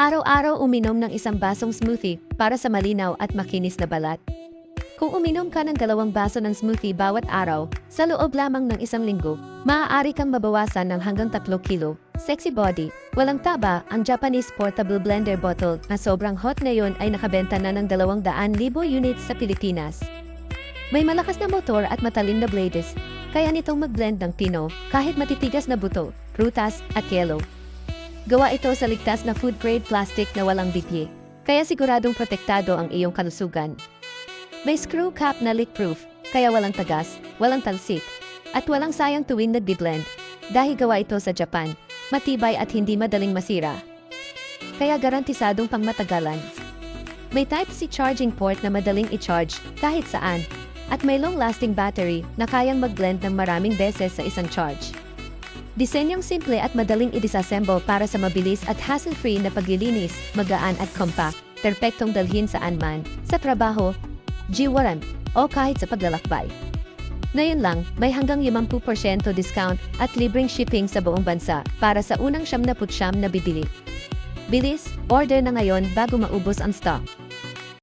Araw-araw uminom ng isang basong smoothie para sa malinaw at makinis na balat. Kung uminom ka ng 2 baso ng smoothie bawat araw, sa loob lamang ng 1 linggo, maaari kang mabawasan ng hanggang 3 kilo. Sexy body, walang taba, ang Japanese portable blender bottle na sobrang hot ngayon ay nakabenta na ng 200,000 units sa Pilipinas. May malakas na motor at matalim na blades, kaya nitong mag-blend ng pino kahit matitigas na buto, prutas at yelo. Gawa ito sa ligtas na food-grade plastic na walang bitye, kaya siguradong protektado ang iyong kalusugan. May screw cap na leak-proof, kaya walang tagas, walang talsik, at walang sayang tuwing nagbi-blend. Dahil gawa ito sa Japan, matibay at hindi madaling masira. Kaya garantisadong pangmatagalan. May Type-C charging port na madaling i-charge kahit saan, at may long-lasting battery na kayang mag-blend ng maraming beses sa isang charge. Disenyong simple at madaling i-disassemble para sa mabilis at hassle-free na paglilinis, magaan at compact, perpektong dalhin saan man, sa trabaho, jiwaran, o kahit sa paglalakbay. Ngayon lang, may hanggang 50% discount at libreng shipping sa buong bansa para sa unang 79 na bibili. Bilis, order na ngayon bago maubos ang stock.